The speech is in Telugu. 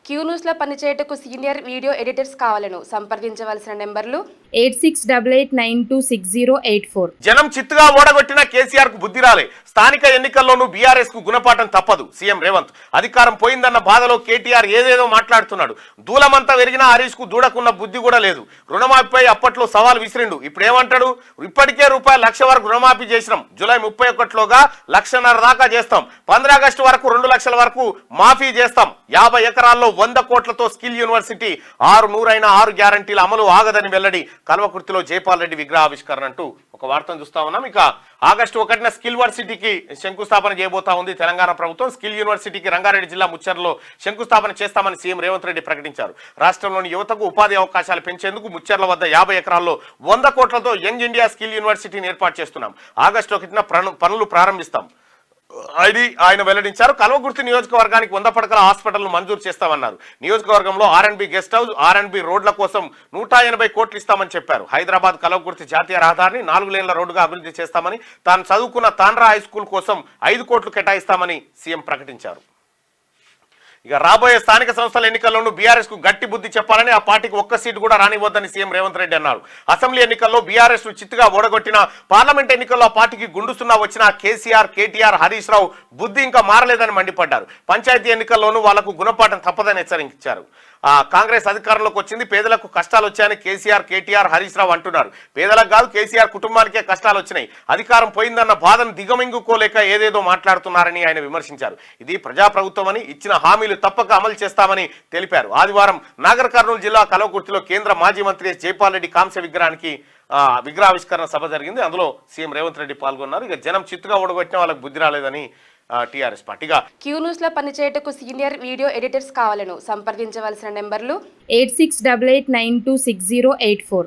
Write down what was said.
క్యూ న్యూస్ లో పనిచేయటకు సీనియర్ వీడియో ఎడిటర్స్ కావాలను సంప్రదించవలసిన నెంబర్లు 8688960884. జనం చిత్తుగా ఓడగొట్టిన కేసీఆర్ కు బుద్ధి రాలే. స్థానిక ఎన్నికల్లోనూ బీఆర్ఎస్ కు గుణపాఠం తప్పదు. సీఎం రేవంత్ అధికారం పోయిందన్న బాధలో కేటీఆర్ ఏదేదో మాట్లాడుతున్నాడు. దూలమంతా వెరిగినా హరీష్ కు దూడకున్న బుద్ధి కూడా లేదు. రుణమాఫీపై అప్పట్లో సవాల్ విసిరిండు. ఇప్పుడు ఏమంటాడు? ఇప్పటికే ₹1,00,000 వరకు రుణమాఫీ చేసినాం. జూలై 31లోగా 1,50,000 దాకా చేస్తాం. 15 ఆగస్టు వరకు 2,00,000 వరకు మాఫీ చేస్తాం. 50 ఎకరాల్లో 100 కోట్లతో స్కిల్ యూనివర్సిటీ 6 గ్యారంటీల అమలు ఆగదని వెల్లడి. కల్వకుర్తిలో జైపాల్ రెడ్డి విగ్రహావిష్కరణ అంటూ ఒక వార్తను చూస్తా ఉన్నాం. ఇక ఆగస్టు 1న స్కిల్ యూనివర్సిటీకి శంకుస్థాపన చేయబోతా ఉంది తెలంగాణ ప్రభుత్వం. స్కిల్ యూనివర్సిటీకి రంగారెడ్డి జిల్లా ముచ్చర్లో శంకుస్థాపన చేస్తామని సీఎం రేవంత్ రెడ్డి ప్రకటించారు. రాష్ట్రంలోని యువతకు ఉపాధి అవకాశాలు పెంచేందుకు ముచ్చర్ల వద్ద 50 ఎకరాల్లో 100 కోట్లతో యంగ్ ఇండియా స్కిల్ యూనివర్సిటీని ఏర్పాటు చేస్తున్నాం. ఆగస్టు 1న పనులు ప్రారంభిస్తాం అది ఆయన వెల్లడించారు. కల్వకుర్తి నియోజకవర్గానికి 100 పడకల హాస్పిటల్ను మంజూరు చేస్తామన్నారు. నియోజకవర్గంలో R&B గెస్ట్ హౌస్, R&B రోడ్ల కోసం 180 కోట్లు ఇస్తామని చెప్పారు. హైదరాబాద్ కల్వకుర్తి జాతీయ రహదారిని 4 లేన్ల రోడ్డుగా అభివృద్ధి చేస్తామని, తాను చదువుకున్న తాండ్రా హై స్కూల్ కోసం 5 కోట్లు కేటాయిస్తామని సీఎం ప్రకటించారు. ఇక రాబోయే స్థానిక సంస్థల ఎన్నికల్లోనూ బీఆర్ఎస్ కు గట్టి బుద్ధి చెప్పాలని, ఆ పార్టీకి ఒక్క సీటు కూడా రానివ్వద్దని సీఎం రేవంత్ రెడ్డి అన్నారు. అసెంబ్లీ ఎన్నికల్లో బీఆర్ఎస్ ను చిత్తుగా ఓడగొట్టిన, పార్లమెంట్ ఎన్నికల్లో ఆ పార్టీకి గుండుస్తున్నా వచ్చిన కేసీఆర్, కేటీఆర్, హరీష్ రావు బుద్ధి ఇంకా మారలేదని మండిపడ్డారు. పంచాయతీ ఎన్నికల్లోనూ వాళ్లకు గుణపాఠం తప్పదని హెచ్చరించారు. కాంగ్రెస్ అధికారంలోకి వచ్చింది, పేదలకు కష్టాలు వచ్చాయని కేసీఆర్, కేటీఆర్, హరీష్ రావు అంటున్నారు. పేదలకు కాదు, కేసీఆర్ కుటుంబానికే కష్టాలు వచ్చినాయి. అధికారం పోయిందన్న బాధను దిగమింగుకోలేక ఏదేదో మాట్లాడుతున్నారని ఆయన విమర్శించారు. ఇది ప్రజాప్రభుత్వం అని, ఇచ్చిన హామీలు తప్పక అమలు చేస్తామని తెలిపారు. ఆదివారం నాగర్ కర్నూలు జిల్లా కల్వకుర్తిలో కేంద్ర మాజీ మంత్రి జైపాల్ రెడ్డి కాంస్య విగ్రహానికి విగ్రహావిష్కరణ సభ జరిగింది. అందులో సీఎం రేవంత్ రెడ్డి పాల్గొన్నారు. ఇక జనం చిత్తుగా ఓడగొట్టిన వాళ్ళకి బుద్ధి రాలేదని టీఆర్ఎస్ పార్టీగా క్యూ న్యూస్ లో పనిచేయటకు సీనియర్ వీడియో ఎడిటర్స్ కావాలను సంప్రదించవలసిన నెంబర్లు 8688960884.